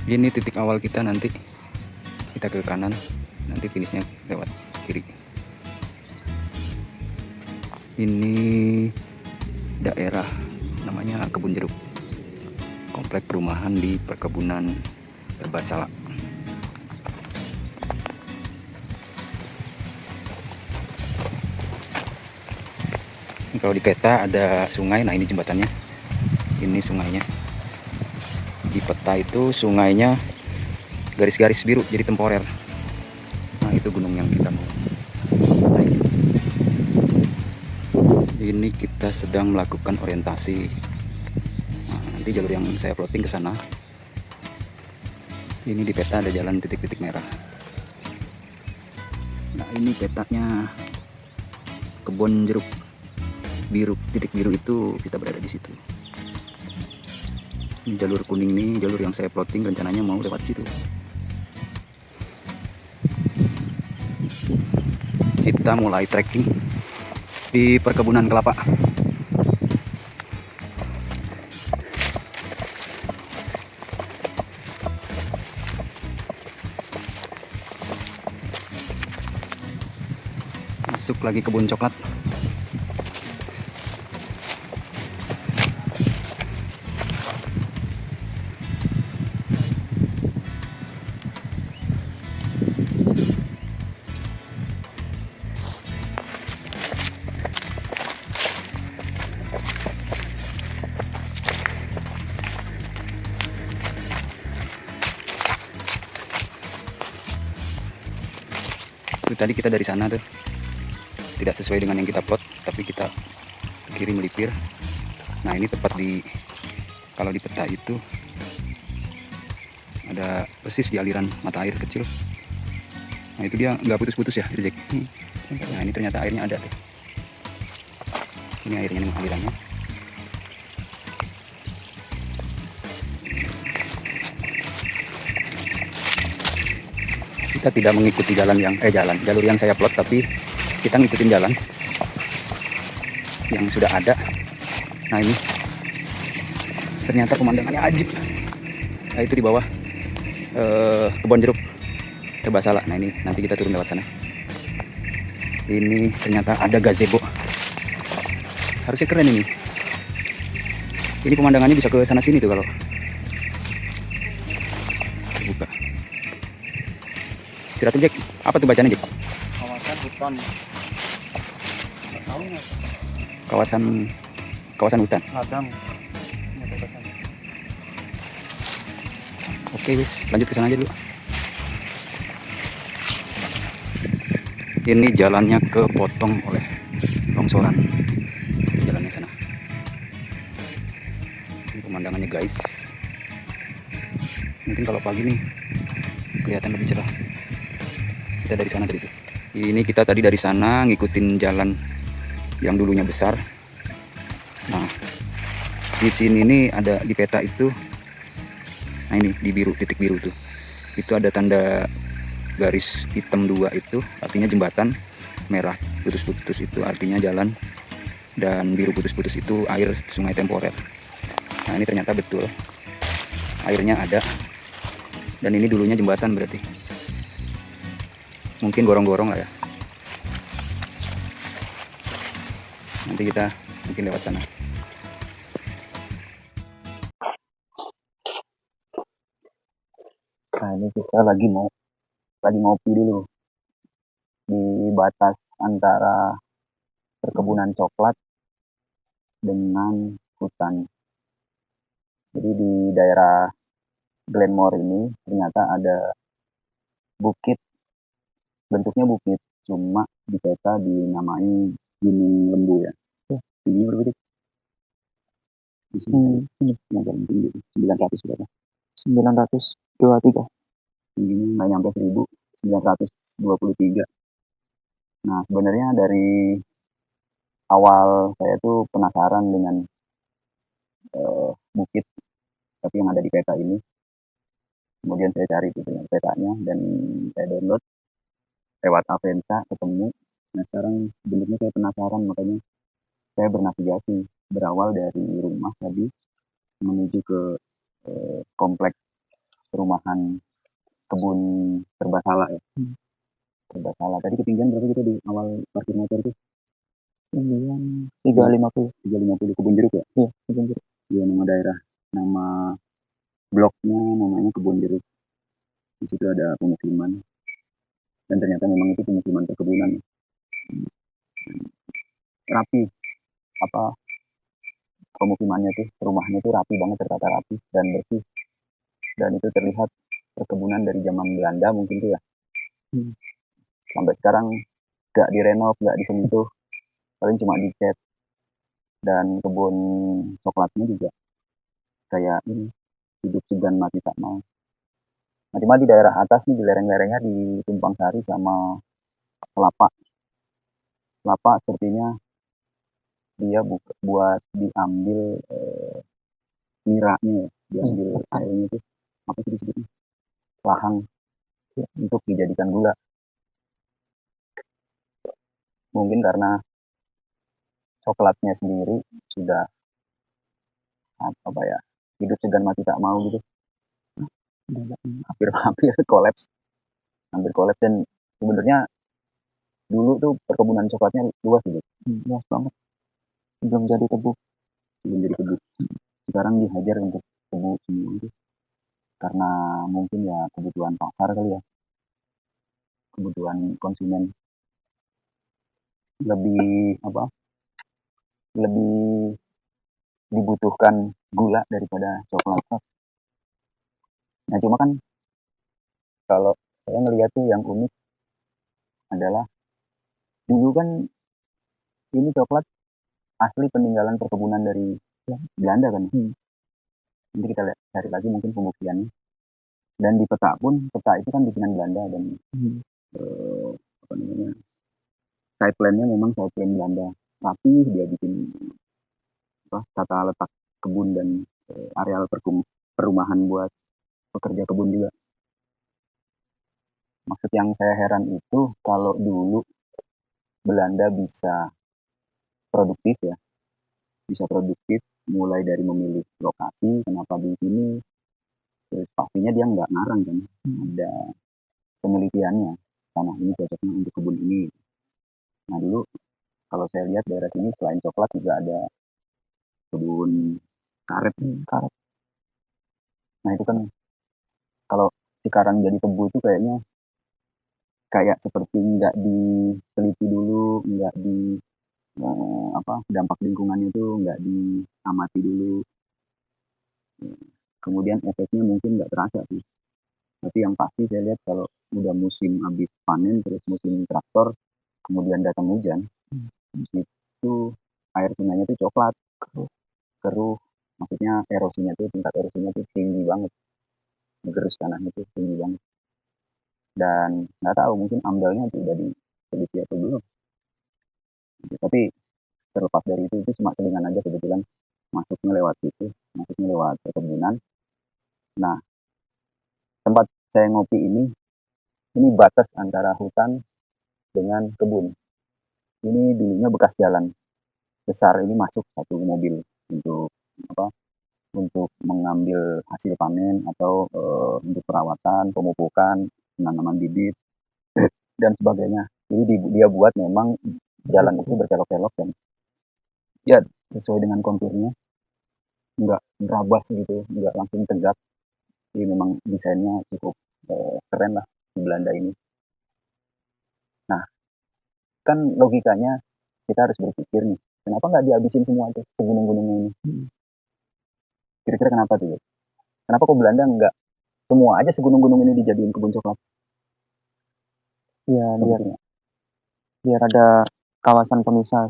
Ini titik awal kita, nanti kita ke kanan, nanti finishnya lewat kiri. Ini daerah namanya Kebun Jeruk, komplek perumahan di perkebunan Terbasala. Ini kalau di peta ada sungai, nah ini jembatannya, ini sungainya. Di peta itu sungainya garis-garis biru, jadi temporer. Nah itu gunung yang kita mau naikin. Ini kita sedang melakukan orientasi. Nah, nanti jalur yang saya plotting ke sana. Ini di peta ada jalan titik-titik merah. Nah ini petanya Kebun Jeruk biru, titik biru itu kita berada di situ. Ini jalur kuning nih, jalur yang saya plotting rencananya mau lewat situ. Kita mulai trekking di perkebunan kelapa. Masuk lagi kebun coklat. Itu tadi kita dari sana tuh, tidak sesuai dengan yang kita plot, tapi kita ke kiri melipir. Nah ini tepat di, kalau di peta itu ada persis di aliran mata air kecil. Nah itu dia nggak putus-putus ya, Jack. Nah ini ternyata airnya ada tuh. Ini airnya, ini alirannya. Kita tidak mengikuti jalur yang saya plot, tapi kita ngikutin jalan yang sudah ada. Nah ini ternyata pemandangannya ajib. Nah itu di bawah Kebun Jeruk Terbasala. Nah ini nanti kita turun lewat sana. Ini ternyata ada gazebo. Harusnya keren ini. Ini pemandangannya bisa ke sana sini tuh kalau terbuka. Istirahat Jack. Apa tuh bacanya Jack? Kawasan hutan. Tahu nggak? Kawasan hutan. Ladang. Oke wis, lanjut ke sana aja dulu. Ini jalannya kepotong oleh longsoran. Jalannya sana. Ini pemandangannya guys. Mungkin kalau pagi nih kelihatan lebih cerah. Kita dari sana tadi tuh. Ini kita tadi dari sana ngikutin jalan yang dulunya besar. Nah, di sini nih ada di peta itu. Nah ini di biru, titik biru tuh. Itu ada tanda garis hitam 2 itu artinya jembatan, merah putus-putus itu artinya jalan, dan biru putus-putus itu air sungai temporer. Nah ini ternyata betul airnya ada, dan ini dulunya jembatan berarti. Mungkin gorong-gorong lah ya. Nanti kita mungkin lewat sana. Nah ini kita lagi ngopi dulu di batas antara perkebunan coklat dengan hutan. Jadi di daerah Glenmore ini ternyata ada bukit, bentuknya bukit, cuma di peta dinamai Gunung Lembu ya. Tingginya berapa sih? Di sini yang paling tinggi 900 berapa? 923. Tingginya nggak nyampe 1923. Nah sebenarnya dari awal saya tuh penasaran dengan bukit tapi yang ada di peta ini. Kemudian saya cari gitu ya petanya dan saya download lewat Avenza, ketemu. Nah sekarang sebenarnya saya penasaran, makanya saya bernavigasi berawal dari rumah tadi menuju ke kompleks perumahan kebun serba salah ya. Serba salah. Tadi ketinggian berapa kita di awal parkir motor itu? Ketinggian 350. 350 kebun jeruk ya? Iya, kebun jeruk. Iya, nama daerah, nama bloknya namanya kebun jeruk. Di situ ada pemukiman. Dan ternyata memang itu pemukiman perkebunan. Rapi. Apa pemukimannya tuh, rumahnya tuh rapi banget, tertata rapi dan bersih. Dan itu terlihat perkebunan dari zaman Belanda mungkin tuh ya. Sampai sekarang gak direnov, gak disentuh, paling cuma dicat. Dan kebun coklatnya juga kayak ini, hidup segan mati tak mau. Nah, cuma di daerah atas nih, di lereng-lerengnya di Tumpang Sari sama kelapa. Kelapa sepertinya dia buat diambil niranya ya, diambil airnya itu apa sih disebutnya, lahang ya, untuk dijadikan gula. Mungkin karena coklatnya sendiri sudah apa ya, hidup segan mati tak mau gitu, hampir kolaps, dan sebenarnya dulu tuh perkebunan coklatnya luas gitu, luas banget, belum jadi tebu. Sekarang dihajar untuk tebu semua itu karena mungkin ya kebutuhan pasar kali ya, kebutuhan konsumen lebih apa, lebih dibutuhkan gula daripada coklat. Nah cuma kan kalau saya ngelihat tuh yang unik adalah dulu kan ini coklat asli peninggalan perkebunan dari Belanda kan. Nanti kita lihat, cari lagi mungkin pembuktiannya. Dan di peta pun, peta itu kan bikinan Belanda dan apa namanya, side plan-nya memang side plan Belanda. Tapi dia bikin tata letak kebun dan areal perumahan buat pekerja kebun juga. Maksud yang saya heran itu kalau dulu Belanda bisa produktif ya, mulai dari memilih lokasi, kenapa di sini, terus pastinya dia nggak ngarang kan, ada penelitiannya, tanah ini cocoknya untuk kebun ini. Nah dulu kalau saya lihat daerah sini selain coklat juga ada kebun karet. Nah itu kan kalau sekarang jadi tebu itu kayaknya kayak seperti nggak diteliti dulu, nggak di dampak lingkungannya itu nggak diamati dulu. Kemudian efeknya mungkin nggak terasa sih. Tapi yang pasti saya lihat kalau udah musim habis panen, terus musim traktor, kemudian datang hujan, itu air sungainya itu coklat, keruh, maksudnya erosinya tuh, tingkat erosinya tuh tinggi banget, gerus tanahnya tuh tinggi banget. Dan nggak tahu mungkin amdalnya tuh udah diteliti atau belum. Tapi terlepas dari itu cuma selingan aja, kebetulan masuknya lewat situ, masuknya lewat perkebunan. Nah, tempat saya ngopi ini batas antara hutan dengan kebun. Ini dulunya bekas jalan besar, ini masuk satu mobil untuk apa? Untuk mengambil hasil panen atau untuk perawatan, pemupukan, penanaman bibit dan sebagainya. Jadi dia buat memang jalan itu berkelok-kelok dan ya sesuai dengan konturnya, nggak berabas gitu, nggak langsung tegak. Jadi memang desainnya cukup keren lah di Belanda ini. Nah, kan logikanya kita harus berpikir nih, kenapa nggak dihabisin semua itu segunung-gunungnya ini? Kira-kira kenapa tuh? Kenapa kok Belanda nggak semua aja segunung-gunung ini dijadiin kebun coklat? Ya, biar ada kawasan pemisah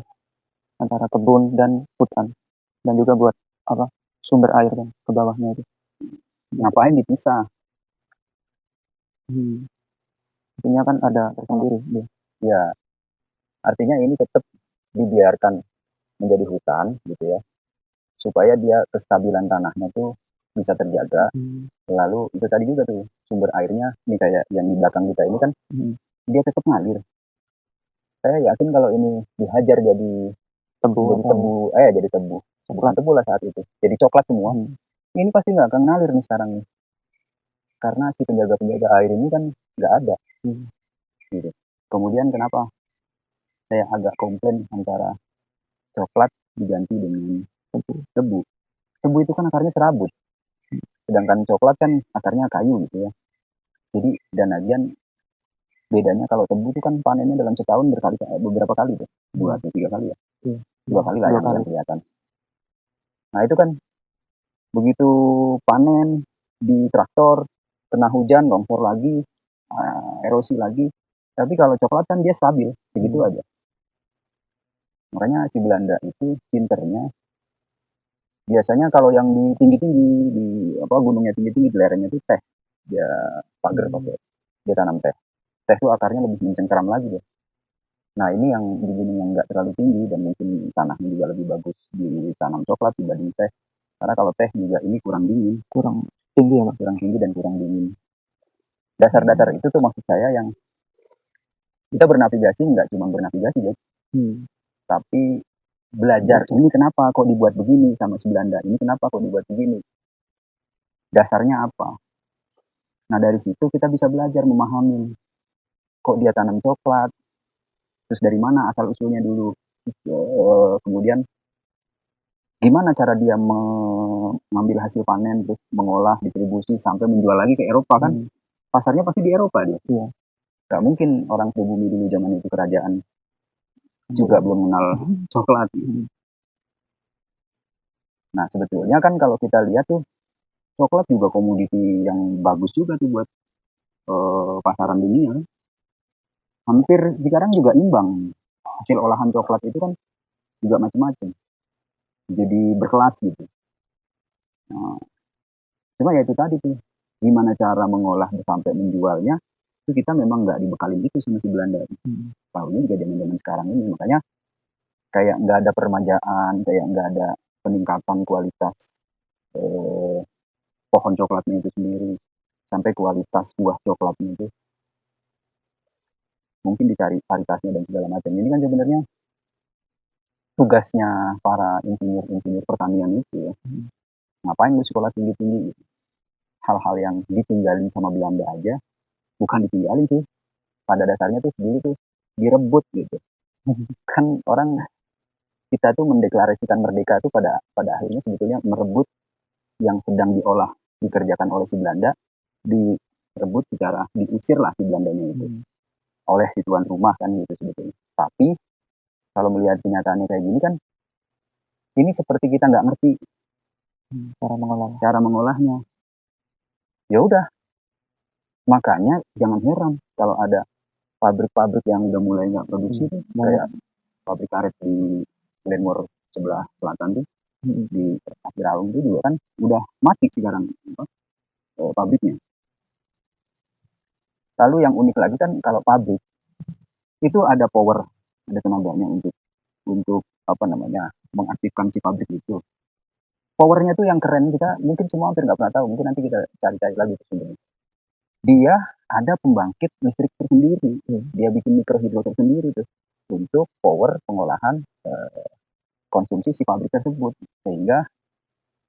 antara kebun dan hutan, dan juga buat apa, sumber air kan ke bawahnya itu. Ngapain dipisah? Artinya kan ada tersendiri dia. Ya, artinya ini tetap dibiarkan menjadi hutan gitu ya, supaya dia kestabilan tanahnya tuh bisa terjaga. Lalu itu tadi juga tuh sumber airnya, ini kayak yang di belakang kita ini kan, dia tetap ngalir. Saya yakin kalau ini dihajar jadi tebu, bukan tebu lah saat itu, jadi coklat semua. Ini pasti nggak akan ngalir nih sekarang nih. karena si penjaga-penjaga air ini kan nggak ada. Gitu. Kemudian kenapa saya agak komplain antara coklat diganti dengan tebu. Tebu itu kan akarnya serabut, sedangkan coklat kan akarnya kayu gitu ya. Jadi dan lagian bedanya kalau tebu itu kan panennya dalam setahun beberapa kali tuh, 2 atau 3 kali ya. 2 kali lah yang kelihatan. Nah itu kan begitu panen di traktor, kena hujan, longsor lagi, erosi lagi. Tapi kalau coklat kan dia stabil, segitu aja. Makanya si Belanda itu pinternya, biasanya kalau yang di tinggi-tinggi, di gunungnya tinggi-tinggi, di lerengnya itu teh. Dia pagar pakai, dia tanam teh. Teh itu akarnya lebih mencengkeram lagi deh. Nah ini yang di gunung yang nggak terlalu tinggi dan mungkin tanahnya juga lebih bagus ditanam coklat dibanding teh. Karena kalau teh juga ini kurang dingin, kurang tinggi ya, kurang tinggi dan kurang dingin. Dasar-dasar itu tuh maksud saya yang kita bernavigasi nggak cuma bernavigasi ya, tapi belajar ini kenapa kok dibuat begini sama si Belanda, ini kenapa kok dibuat begini, dasarnya apa. Nah dari situ kita bisa belajar memahami kok dia tanam coklat, terus dari mana asal usulnya dulu, terus, kemudian gimana cara dia mengambil hasil panen terus mengolah distribusi sampai menjual lagi ke Eropa kan. Pasarnya pasti di Eropa dia. Gak mungkin orang pribumi dulu zaman itu kerajaan juga belum kenal coklat. Nah sebetulnya kan kalau kita lihat tuh coklat juga komoditi yang bagus juga tuh buat pasaran dunia. Hampir sekarang juga imbang. Hasil olahan coklat itu kan juga macam-macam. Jadi berkelas gitu. Nah, cuma ya itu tadi tuh, gimana cara mengolah sampai menjualnya, itu kita memang nggak dibekalin itu sama si Belanda. Tahunya juga zaman-zaman sekarang ini, makanya kayak nggak ada permajaan, kayak nggak ada peningkatan kualitas pohon coklatnya itu sendiri, sampai kualitas buah coklatnya itu mungkin dicari varietasnya dan segala macam. Ini kan sebenarnya tugasnya para insinyur pertanian itu ya. Ngapain lu sekolah tinggi-tinggi gitu. Hal-hal yang ditinggalin sama Belanda aja, bukan ditinggalin sih, pada dasarnya tuh sendiri tuh direbut gitu. Kan orang kita tuh mendeklarasikan merdeka tuh pada akhirnya sebetulnya merebut yang sedang dikerjakan oleh si Belanda, direbut secara diusir lah si Belandanya itu oleh si tuan rumah kan gitu sebetulnya. Tapi kalau melihat kenyataannya kayak gini kan, ini seperti kita nggak ngerti cara mengolahnya. Ya udah, makanya jangan heran kalau ada pabrik-pabrik yang udah mulai nggak produksi tuh, kayak pabrik karet di Glenmore sebelah selatan tuh, di Akhir Alung itu juga kan udah mati sekarang pabriknya. Lalu yang unik lagi kan kalau pabrik itu ada power, ada tenaganya untuk apa namanya mengaktifkan si pabrik itu. Powernya tuh yang keren, kita mungkin semua hampir nggak pernah tahu, mungkin nanti kita cari-cari lagi sebenarnya. Dia ada pembangkit listrik tersendiri, dia bikin mikrohidro tersendiri tuh untuk power pengolahan konsumsi si pabrik tersebut, sehingga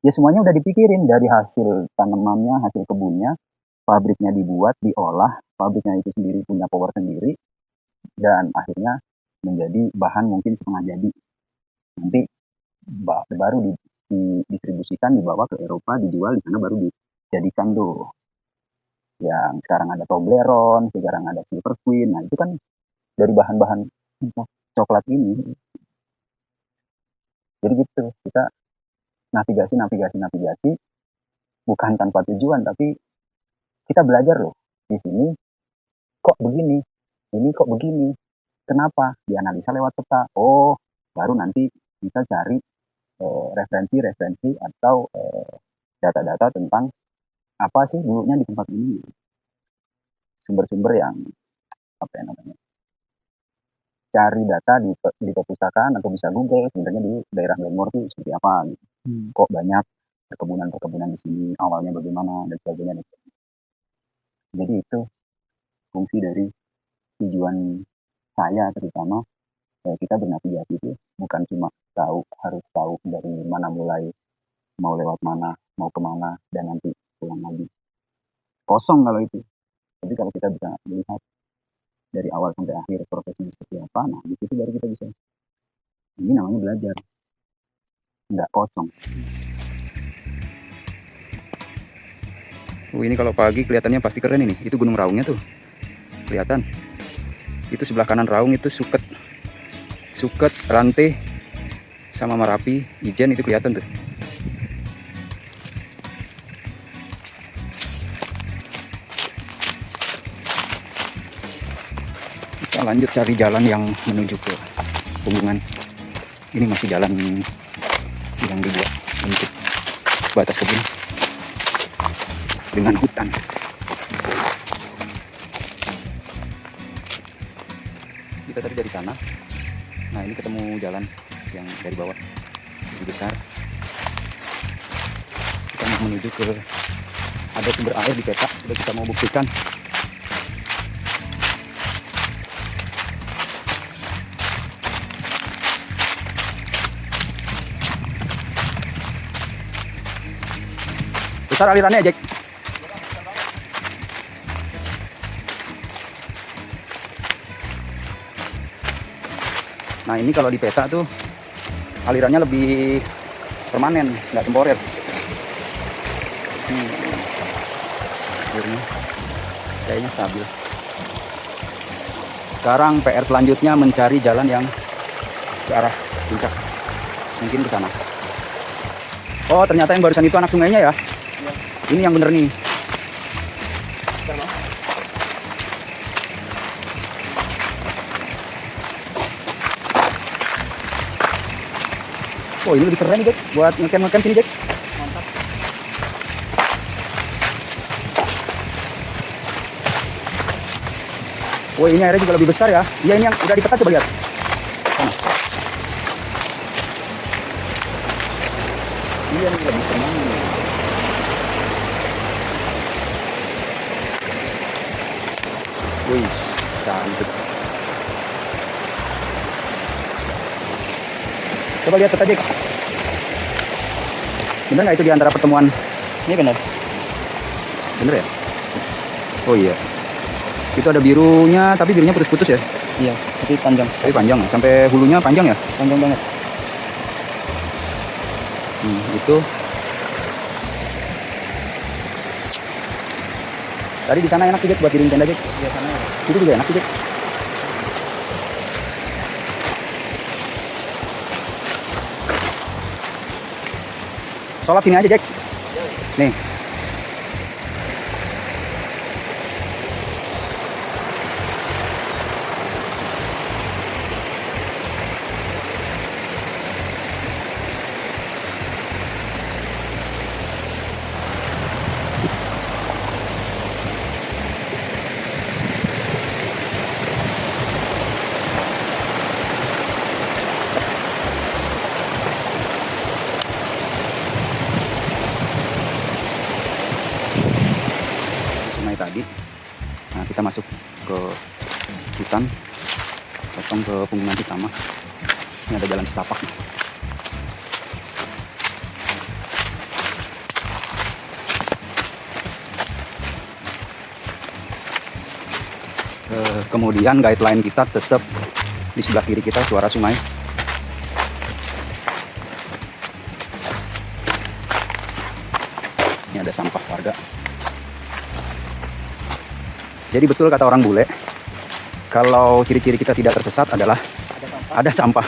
ya semuanya udah dipikirin dari hasil tanamannya, hasil kebunnya, pabriknya dibuat, diolah, pabriknya itu sendiri punya power sendiri, dan akhirnya menjadi bahan mungkin setengah jadi. Nanti baru didistribusikan, dibawa ke Eropa, dijual di sana, baru dijadikan tuh. Yang sekarang ada Toblerone, sekarang ada Silver Queen. Nah itu kan dari bahan-bahan coklat ini. Jadi gitu, kita navigasi bukan tanpa tujuan, tapi kita belajar loh di sini kok begini, ini kok begini, kenapa, dianalisa lewat peta. Oh baru nanti kita cari referensi atau data-data tentang apa sih dulunya di tempat ini, sumber-sumber yang apa ya namanya, cari data di perpustakaan atau bisa Google sebenarnya di daerah Glenmore itu seperti apa gitu. Kok banyak perkebunan di sini, awalnya bagaimana dan sebagainya. Jadi itu fungsi dari tujuan saya terutama, kita bernavigasi itu bukan cuma harus tahu dari mana mulai, mau lewat mana, mau kemana, dan nanti pulang lagi. kosong kalau itu. Tapi kalau kita bisa melihat dari awal sampai akhir prosesnya seperti apa, nah di situ baru kita bisa, ini namanya belajar, nggak kosong. Ini kalau pagi kelihatannya pasti keren ini. Itu Gunung Raungnya tuh. Kelihatan. Itu sebelah kanan Raung itu Suket. Suket, Rantai sama Marapi, Ijen itu kelihatan tuh. Kita lanjut cari jalan yang menuju ke Punggungan. Ini masih jalan yang dibuat untuk batas kebun dengan hutan. Kita tadi dari sana. Nah, ini ketemu jalan yang dari bawah lebih besar. Kita mau menuju ke ada sumber air di peta. Sudah kita mau buktikan. Besar alirannya, Jack. Nah, ini kalau di peta tuh alirannya lebih permanen, nggak temporer. Airnya kayaknya stabil. Sekarang PR selanjutnya mencari jalan yang ke arah puncak. Mungkin ke sana. Oh, ternyata yang barusan itu anak sungainya ya? Ini yang bener nih. Oh, ini lebih keren nih, Jack, buat ngecamp sini, Jack. Mantap. Oh, ini airnya juga lebih besar ya. Iya, ini yang udah di peta, coba lihat. Sana. Iya, ini lebih tenang. Wih, cantik. Coba lihat peta, Jack. Bener nggak itu di antara pertemuan? Ini benar. Bener ya? Oh iya. Itu ada birunya, tapi birunya putus-putus ya? Iya, tapi panjang. Tapi panjang, sampai hulunya panjang ya? Panjang banget. Itu. Tadi di sana enak sih, Jack, buat diriin tenda, Jack. Iya, sana ya. Itu juga enak sih, Jack. Sholat sini aja, Jack. Nih. Sungai tadi. Nah, kita masuk ke hutan, potong ke Punggungan Pitama. Ini ada jalan setapak. Kemudian guideline kita tetap di sebelah kiri kita suara sungai. Ini ada sampah warga. Jadi betul kata orang bule, kalau ciri-ciri kita tidak tersesat adalah ada sampah.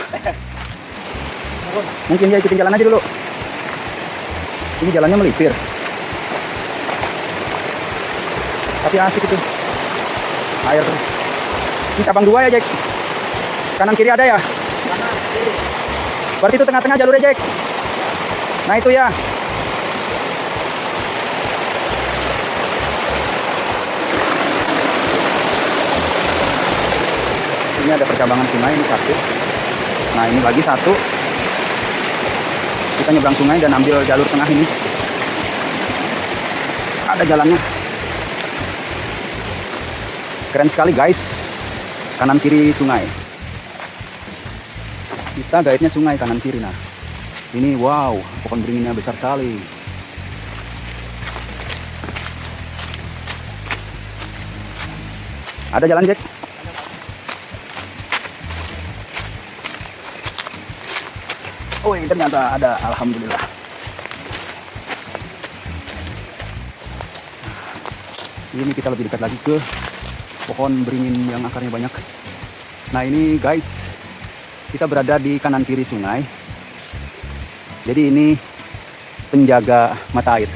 Mungkin ya ikutin jalan aja dulu. Ini jalannya melipir. Tapi asik itu. Air. Ini cabang 2 ya, Jack. Kanan kiri ada ya? Berarti itu tengah-tengah jalurnya, Jack. Nah, itu ya. Ini ada percabangan sungai, ini satu. Nah, ini lagi satu. Kita nyebrang sungai dan ambil jalur tengah ini. Ada jalannya. Keren sekali, guys. Kanan kiri sungai. Kita guide-nya sungai kanan kiri. Nah, ini wow, pohon beringinnya besar sekali. Ada jalan, Jack? Oh, ini ternyata ada, alhamdulillah. Ini kita lebih dekat lagi ke pohon beringin yang akarnya banyak. Nah, ini guys, kita berada di kanan kiri sungai. Jadi ini penjaga mata air.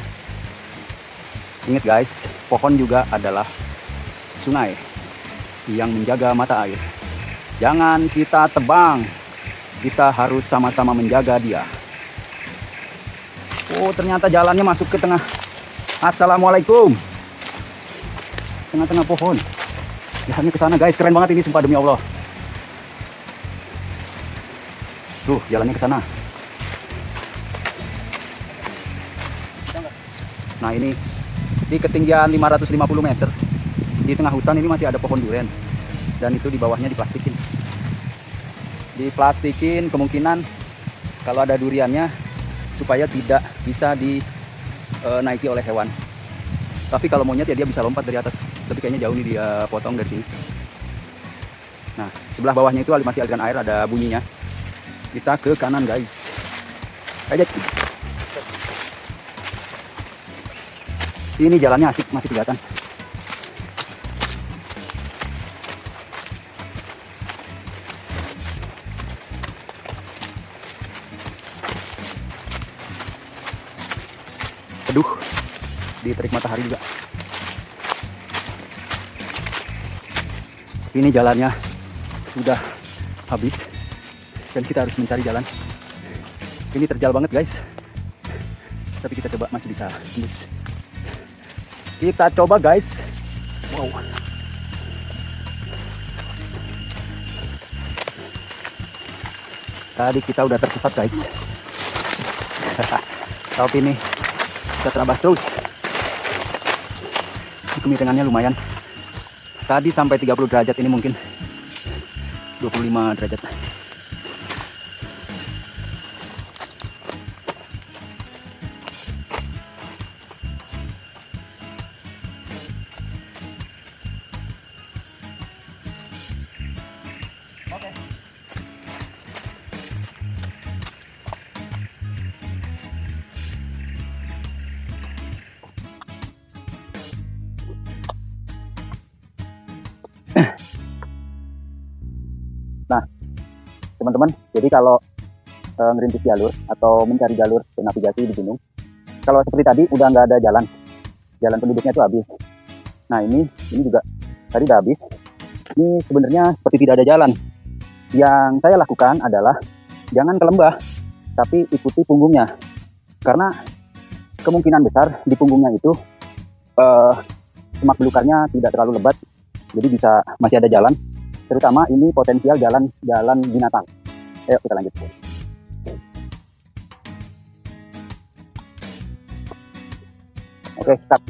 Ingat guys, pohon juga adalah sungai yang menjaga mata air. Jangan kita tebang, kita harus sama-sama menjaga dia. Oh, ternyata jalannya masuk ke tengah. Assalamualaikum. Tengah-tengah pohon. Jalannya ke sana guys, keren banget ini sumpah demi Allah. Tuh, jalannya ke sana. Nah, ini di ketinggian 550 meter. Di tengah hutan ini masih ada pohon duren. Dan itu di bawahnya diplastikin. Diplastikin kemungkinan kalau ada duriannya supaya tidak bisa dinaiki oleh hewan. Tapi kalau monyet ya dia bisa lompat dari atas. Tapi kayaknya jauh nih dia potong dari sini. Nah, sebelah bawahnya itu masih aliran air, ada bunyinya. Kita ke kanan guys. Ayo. Ini jalannya asik, masih kelihatan. Aduh, diterik matahari juga. Ini jalannya sudah habis dan kita harus mencari jalan. Ini terjal banget guys. Tapi kita coba masih bisa tembus. Kita coba guys. Wow. Tadi kita udah tersesat guys. Tapi ini kita terabas terus. Kemiringannya lumayan. Tadi sampai 30 derajat, ini mungkin 25 derajat. Nah, teman-teman, jadi kalau ngerintis jalur atau mencari jalur navigasi di gunung, kalau seperti tadi udah nggak ada jalan penduduknya itu habis. Nah, ini juga tadi udah habis. Ini sebenarnya seperti tidak ada jalan. Yang saya lakukan adalah jangan ke lembah, tapi ikuti punggungnya, karena kemungkinan besar di punggungnya itu semak belukarnya tidak terlalu lebat, jadi masih ada jalan. Terutama ini potensial jalan binatang. Ayo kita lanjut. Oke, start.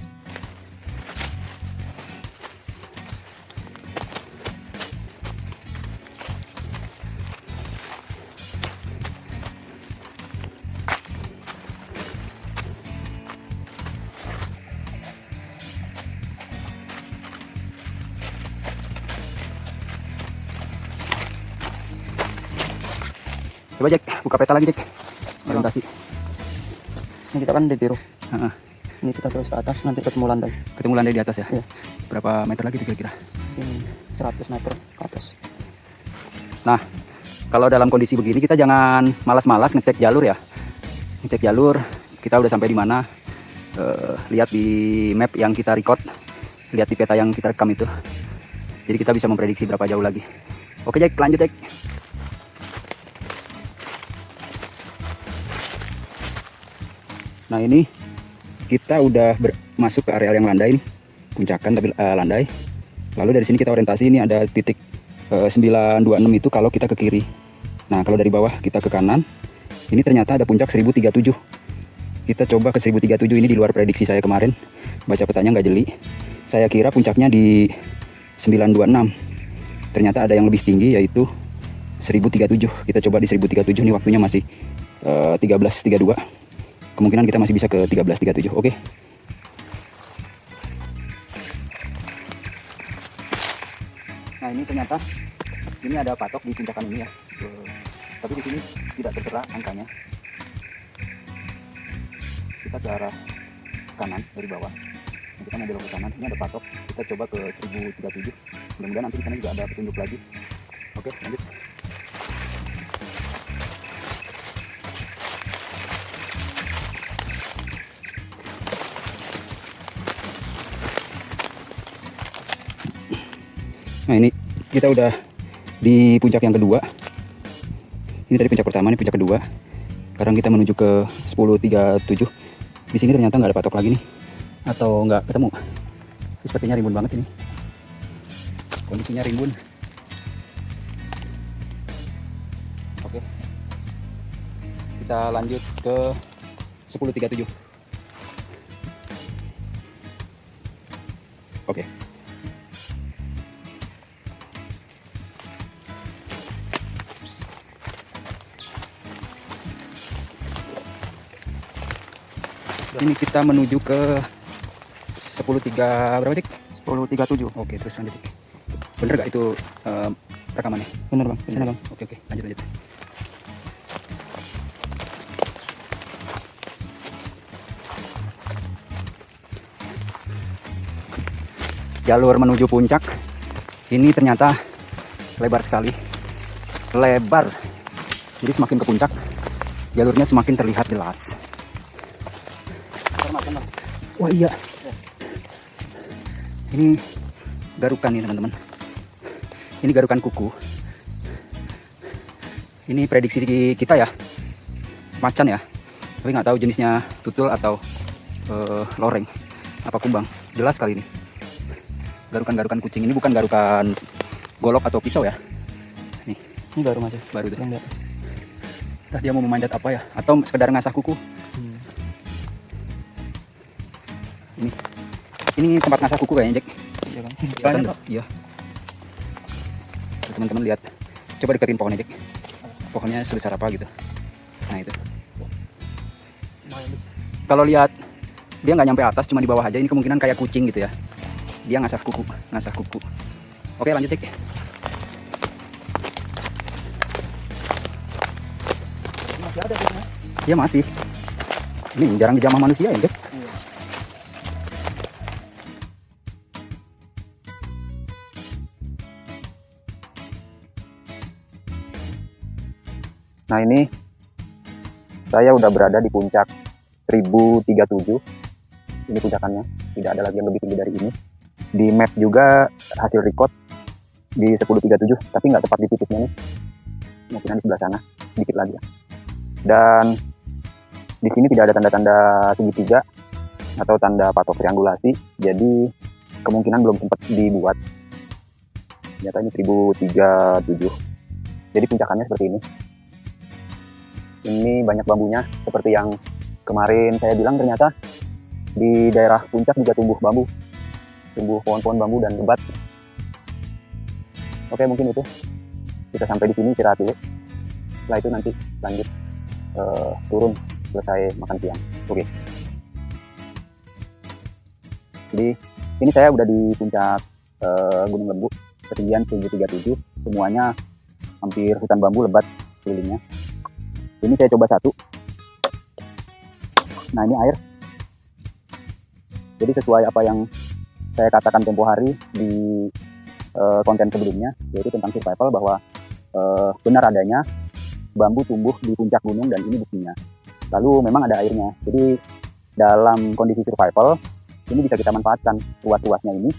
Coba Jack, buka peta lagi Jack. Orientasi. Ini kita kan di biru. Ini kita terus ke atas, nanti ketemu landai. Ketemu landai di atas ya? Iya. Berapa meter lagi kira-kira? 100 meter ke atas. Nah, kalau dalam kondisi begini kita jangan malas-malas ngecek jalur ya. Ngecek jalur, kita udah sampai di mana. Lihat di map yang kita record, lihat di peta yang kita rekam itu. Jadi kita bisa memprediksi berapa jauh lagi. Oke Jack, lanjut Jack. Nah, ini kita udah masuk ke area yang landai nih, puncakan tapi landai. Lalu dari sini kita orientasi, ini ada titik 926 itu kalau kita ke kiri. Nah, kalau dari bawah kita ke kanan, ini ternyata ada puncak 1037. Kita coba ke 1037, ini di luar prediksi saya kemarin. Baca petanya nggak jeli. Saya kira puncaknya di 926. Ternyata ada yang lebih tinggi yaitu 1037. Kita coba di 1037, ini waktunya masih 13.32. Kemungkinan kita masih bisa ke 13.37. Oke. ternyata ini ada patok di puncakan ini ya. Tapi di sini tidak tertera angkanya. Kita ke arah kanan dari bawah. Nah, kita mau belok ke kanan. Ini ada patok. Kita coba ke 1037. Mudah-mudahan nanti di sana juga ada petunjuk lagi. Oke, lanjut. Nah, ini kita udah di puncak yang kedua. Ini tadi puncak pertama, ini puncak kedua. Sekarang kita menuju ke 1037. Di sini ternyata nggak ada patok lagi nih, atau nggak ketemu. Ini sepertinya rimbun banget ini. Kondisinya rimbun. Oke, kita lanjut ke 1037. Oke. Ini kita menuju ke 10.3 berapa, Cik? 1037. Oke, terus lanjut, Cik. Bener gak itu rekamannya? Bener bang, kesana bang. Oke, lanjut. Jalur menuju puncak ini ternyata lebar sekali. Lebar. Jadi semakin ke puncak, jalurnya semakin terlihat jelas. Wah iya, ini garukan nih teman-teman. Ini garukan kuku. Ini prediksi kita ya, macan ya. Tapi nggak tahu jenisnya tutul atau loreng apa kumbang. Jelas kali ini. Garukan-garukan kucing ini bukan garukan golok atau pisau ya. Nih, Ini baru masuk. baru tuh. Enggak. Entah dia mau memanjat apa ya, atau sekedar ngasah kuku. Ini tempat ngasah kuku kayaknya, Jack. Iya bang. Kelihatan tuh? Iya. Tuh, teman-teman lihat. Coba deketin pohonnya, Jack. Pohonnya sebesar apa gitu. Nah itu. Kalau lihat dia nggak nyampe atas, cuma di bawah aja. Ini kemungkinan kayak kucing gitu ya. Dia ngasah kuku. Oke, lanjut, Jack. Masih ada bang. Iya masih. Ini jarang dijamah manusia ya, Jack. Nah ini saya udah berada di puncak 1037. Ini puncakannya, tidak ada lagi yang lebih tinggi dari ini. Di map juga hasil record di 1037, tapi nggak tepat di titiknya nih. Mungkin di sebelah sana, sedikit lagi ya. Dan di sini tidak ada tanda-tanda segitiga atau tanda patok triangulasi, jadi kemungkinan belum sempat dibuat. Ternyata ini 1037. Jadi puncakannya seperti ini. Ini banyak bambunya, seperti yang kemarin saya bilang, ternyata di daerah puncak juga tumbuh bambu, tumbuh pohon-pohon bambu dan lebat. Oke, mungkin itu. Kita sampai di sini, istirahat dulu. Setelah itu nanti lanjut turun, selesai makan siang. Oke. Jadi ini saya udah di puncak Gunung Lembu, ketinggian 1037. Semuanya hampir hutan bambu lebat kelilingnya. Ini saya coba satu. Nah ini air. Jadi sesuai apa yang saya katakan tempo hari di konten sebelumnya, yaitu tentang survival, bahwa benar adanya bambu tumbuh di puncak gunung dan ini buktinya. Lalu memang ada airnya. Jadi dalam kondisi survival ini bisa kita manfaatkan ruas-ruasnya ini.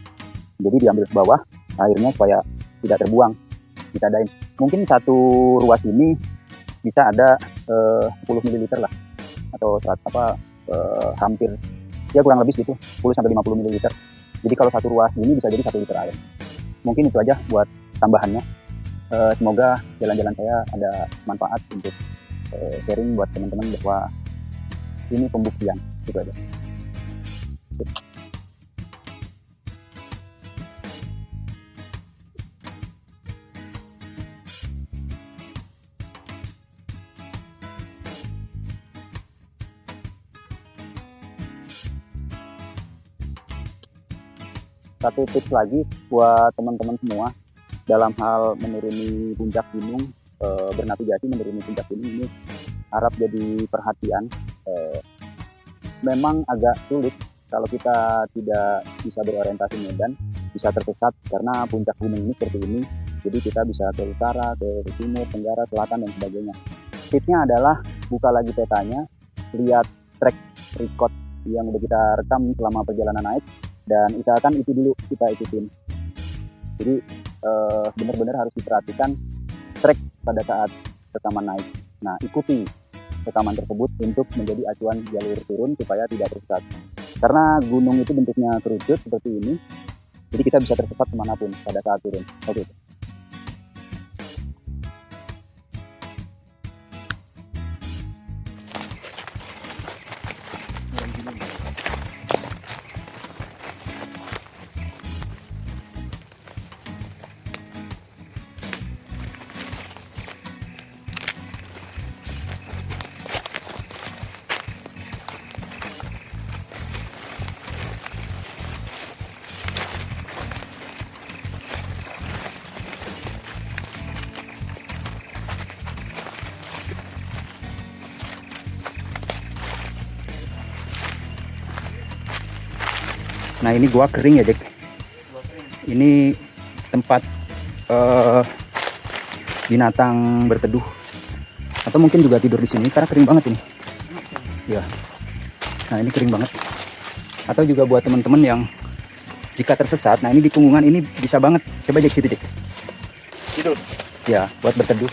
Jadi diambil ke bawah airnya supaya tidak terbuang. Kita adain. Mungkin satu ruas ini bisa ada 10 ml lah, atau hampir ya kurang lebih gitu 10-50 ml. Jadi kalau satu ruas ini bisa jadi 1 liter air. Mungkin itu aja buat tambahannya. Semoga jalan-jalan saya ada manfaat untuk sharing buat teman-teman bahwa ini pembuktian. Itu aja. Satu tips lagi buat teman-teman semua, dalam hal menuruni puncak gunung, bernavigasi menuruni puncak gunung ini harap jadi perhatian. Memang agak sulit kalau kita tidak bisa berorientasi medan, bisa tersesat karena puncak gunung ini seperti ini. Jadi kita bisa ke utara, ke timur, tenggara, selatan, dan sebagainya. Tipsnya adalah buka lagi petanya, lihat track record yang udah kita rekam selama perjalanan naik, dan usahakan itu dulu kita ikutin. Jadi benar-benar harus diperhatikan track pada saat rekaman naik. Nah, ikuti rekaman tersebut untuk menjadi acuan jalur turun supaya tidak tersesat. Karena gunung itu bentuknya kerucut seperti ini, jadi kita bisa tersesat kemanapun pada saat turun. Oke. Nah ini gua kering ya Jack. Ini tempat binatang berteduh atau mungkin juga tidur di sini karena kering banget ini. Ya. Nah ini kering banget. Atau juga buat teman-teman yang jika tersesat, nah ini di punggungan ini bisa banget. Coba Jack situ Jack. Tidur. Ya buat berteduh.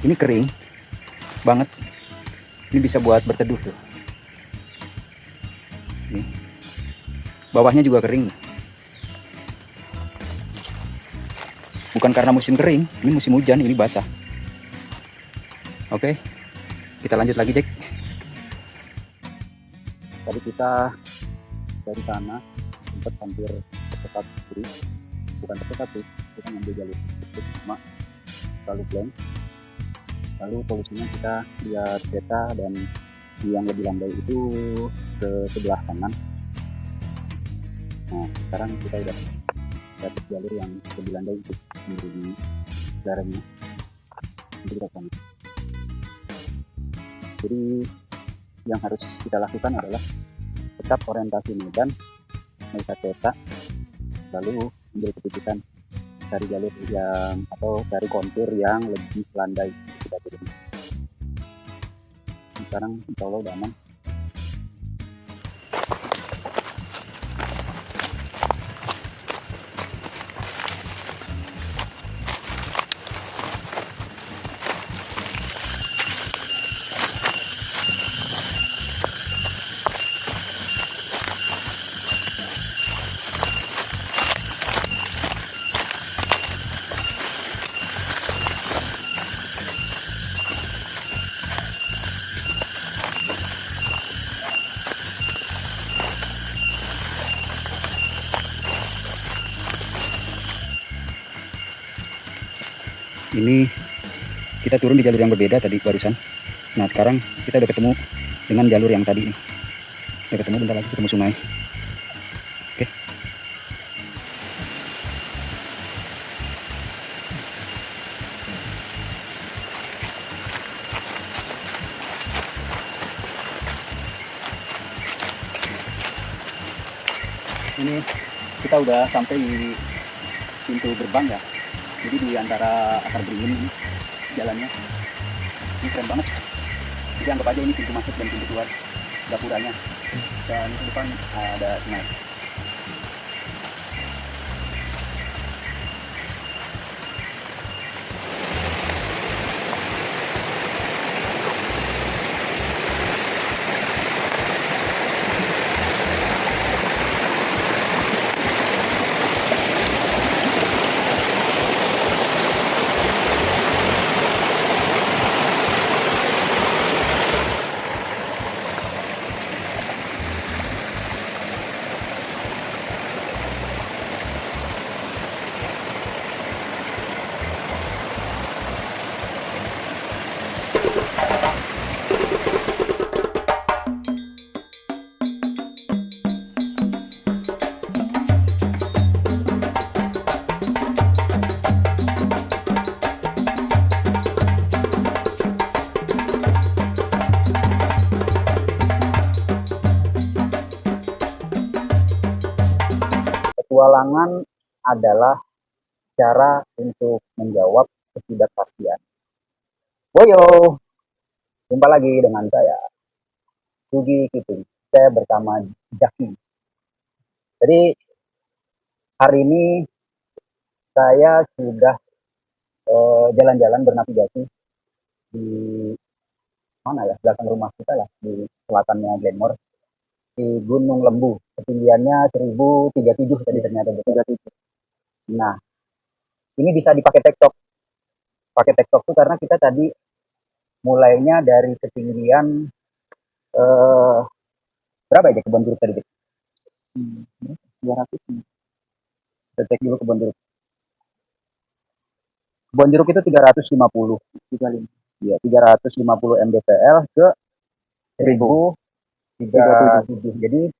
Ini kering banget. Ini bisa buat berteduh tuh. Nih. Bawahnya juga kering. Bukan karena musim kering, ini musim hujan, ini basah. Oke, kita lanjut lagi Jack. Tadi kita dari sana sempat hampir tersesat kiri, bukan tersesat sih, kita ngambil jalur itu cuma lalu blank. Lalu solusinya kita lihat peta dan yang lebih landai itu ke sebelah kanan. Nah, sekarang kita udah dapat jalur yang lebih landai untuk menuju lerengnya. Nanti kita sana. Jadi yang harus kita lakukan adalah tetap orientasi medan, melihat peta, lalu ambil keputusan cari jalur yang atau cari kontur yang lebih landai kita turun. Sekarang insya Allah udah aman. Ini kita turun di jalur yang berbeda tadi barusan. Nah sekarang kita udah ketemu dengan jalur yang tadi nih. Udah ketemu, bentar lagi ketemu sungai. Oke. Ini kita udah sampai di pintu gerbang ya. Jadi di antara akar beringin ini jalannya. Ini keren banget. Jadi anggap aja ini pintu masuk dan pintu keluar dapuranya. Dan di depan ada sungai. petualangan adalah cara untuk menjawab ketidakpastian. Boyo, jumpa lagi dengan saya, Sugi Kiting. Saya bersama Jaki. Jadi hari ini saya sudah jalan-jalan bernavigasi di mana ya, belakang rumah kita lah, di selatannya Glenmore, di Gunung Lembu. Ketinggiannya 1037 tadi ternyata 37. Nah, ini bisa dipakai TikTok. Pakai TikTok tuh karena kita tadi mulainya dari ketinggian eh, berapa ya kebun jeruk tadi? 200. Kita cek dulu kebun jeruk. Kebun jeruk itu 350. 35. Ya, 350 mdpl ke 1037. Jadi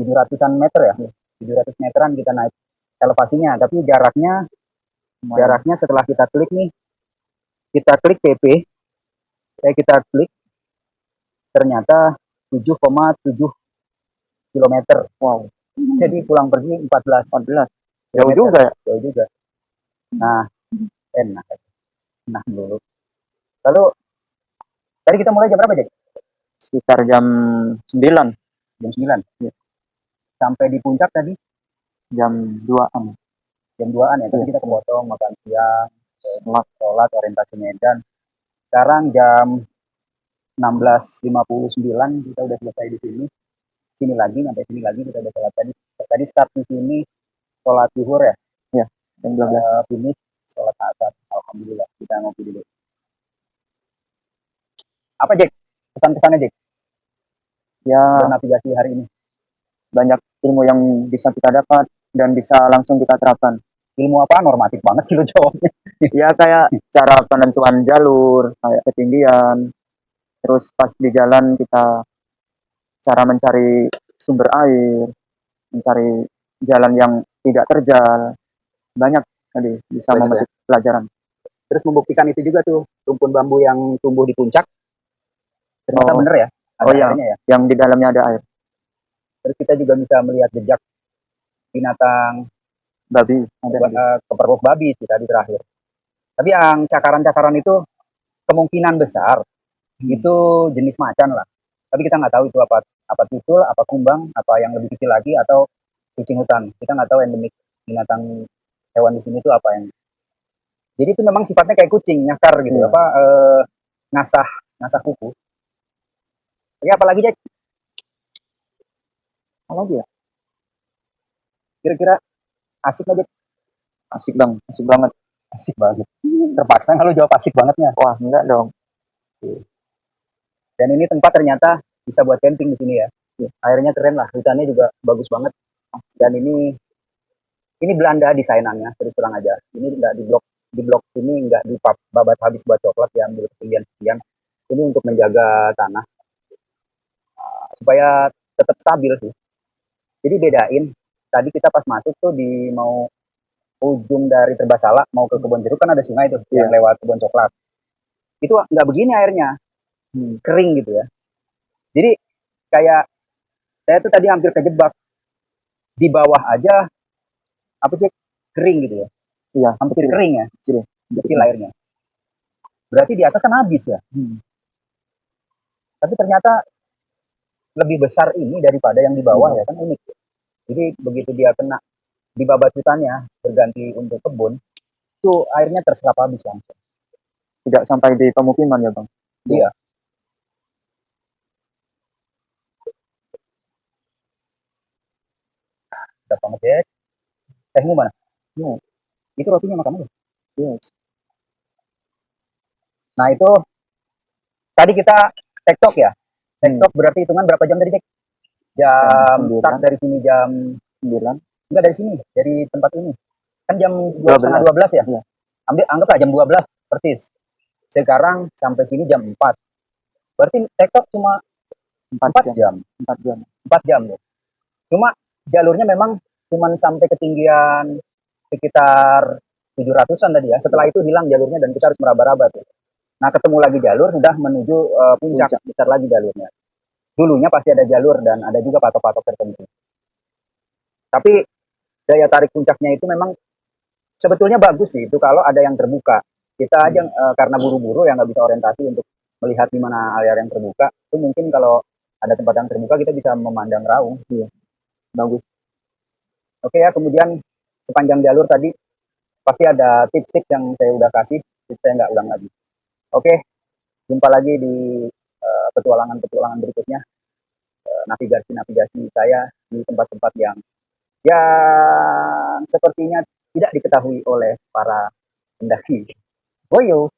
700-an meter ya. 700 meteran kita naik elevasinya, tapi jaraknya setelah kita klik nih, kita klik PP, kita klik ternyata 7,7 kilometer. Wow. Jadi pulang pergi 14. Jauh juga ya? Jauh juga. Nah, enak. Nah dulu. Lalu tadi kita mulai jam berapa, Jack? Sekitar jam 9. Jam 9. Ya. Sampai di puncak tadi jam 2-an. Jam 2-an ya. Tadi kita ke Botong, makan siang, sholat orientasi Medan. Sekarang jam 16.59 kita udah selesai di sini. Sini lagi, sampai sini lagi kita udah sholat tadi. Tadi start di sini sholat zuhur ya. Ya, jam 12. Finish sholat asar. Alhamdulillah, kita ngopi dulu. Apa, Jack? Pesan-pesannya, Jack? Ya, bernavigasi hari ini. Banyak ilmu yang bisa kita dapat dan bisa langsung kita terapkan. Ilmu apa? Normatif banget sih lo jawabnya. Ya, kayak cara penentuan jalur, kayak ketinggian. Terus pas di jalan kita cara mencari sumber air, mencari jalan yang tidak terjal. Banyak tadi bisa memetik pelajaran. Terus membuktikan itu juga tuh, rumpun bambu yang tumbuh di puncak. Ternyata bener ya? Ada airnya ya? Yang di dalamnya ada air. Terus kita juga bisa melihat jejak binatang babi, kepergok babi sih tadi terakhir. Tapi yang cakaran-cakaran itu kemungkinan besar itu jenis macan lah. Tapi kita nggak tahu itu apa tutul, apa kumbang, apa yang lebih kecil lagi, atau kucing hutan. Kita nggak tahu endemik binatang hewan di sini itu apa yang. Jadi itu memang sifatnya kayak kucing, nyakar gitu, ngasah kuku. Oke, apalagi Jack? Apa lagi ya? Kira-kira asik aja? Asik bang, asik banget. Asik banget. Terpaksa kalau jawab asik bangetnya. Wah, enggak dong. Dan ini tempat ternyata bisa buat camping di sini ya. Airnya keren lah, hutannya juga bagus banget. Dan ini Belanda desainannya, terus terang aja. Ini enggak di blok ini enggak dibabat habis buat coklat ya, ambil ketinggian sekian. Ini untuk menjaga tanah supaya tetap stabil sih. Jadi bedain, tadi kita pas masuk tuh di mau ujung dari Terbasala mau ke kebun jeruk kan ada sungai tuh yang lewat kebun coklat. Itu nggak begini airnya, kering gitu ya. Jadi kayak saya tuh tadi hampir kejebak di bawah aja apa sih kering gitu ya. Iya, hampir kering ya, kecil airnya. Berarti di atas kan habis ya. Tapi ternyata lebih besar ini daripada yang di bawah ya, kan unik. Jadi begitu dia kena di babat hutannya berganti untuk kebun, itu airnya terserap habis langsung. Tidak sampai di pemukiman ya bang? Iya. Udah banget ya. Tehmu mana? Itu rotinya makan aja. Yes. Nah itu tadi kita TikTok ya. TikTok berarti hitungan berapa jam tadi Cek? Jam start dari sini jam 9. Enggak dari sini, dari tempat ini. Kan jam 12 ya? Iya. Anggaplah jam 12 persis. Sekarang sampai sini jam 4. Berarti TikTok cuma 4 jam. 4 jam tuh. Cuma jalurnya memang cuma sampai ketinggian sekitar 700-an tadi ya. Setelah itu hilang jalurnya dan kita harus meraba-raba tuh. Nah, ketemu lagi jalur sudah menuju puncak, besar lagi jalurnya. Dulunya pasti ada jalur dan ada juga patok-patok tertentu. Tapi daya tarik puncaknya itu memang sebetulnya bagus sih itu kalau ada yang terbuka. Kita aja karena buru-buru ya nggak bisa orientasi untuk melihat di mana area yang terbuka. Itu mungkin kalau ada tempat yang terbuka kita bisa memandang raung. Iya, bagus. Oke ya, kemudian sepanjang jalur tadi pasti ada tips-tips yang saya udah kasih, tips saya nggak ulang lagi. Oke, jumpa lagi di petualangan-petualangan berikutnya, navigasi-navigasi saya di tempat-tempat yang sepertinya tidak diketahui oleh para pendaki. Boyo.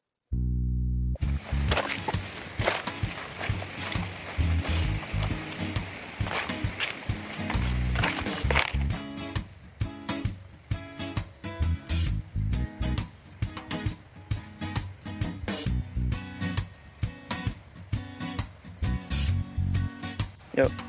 Yuk.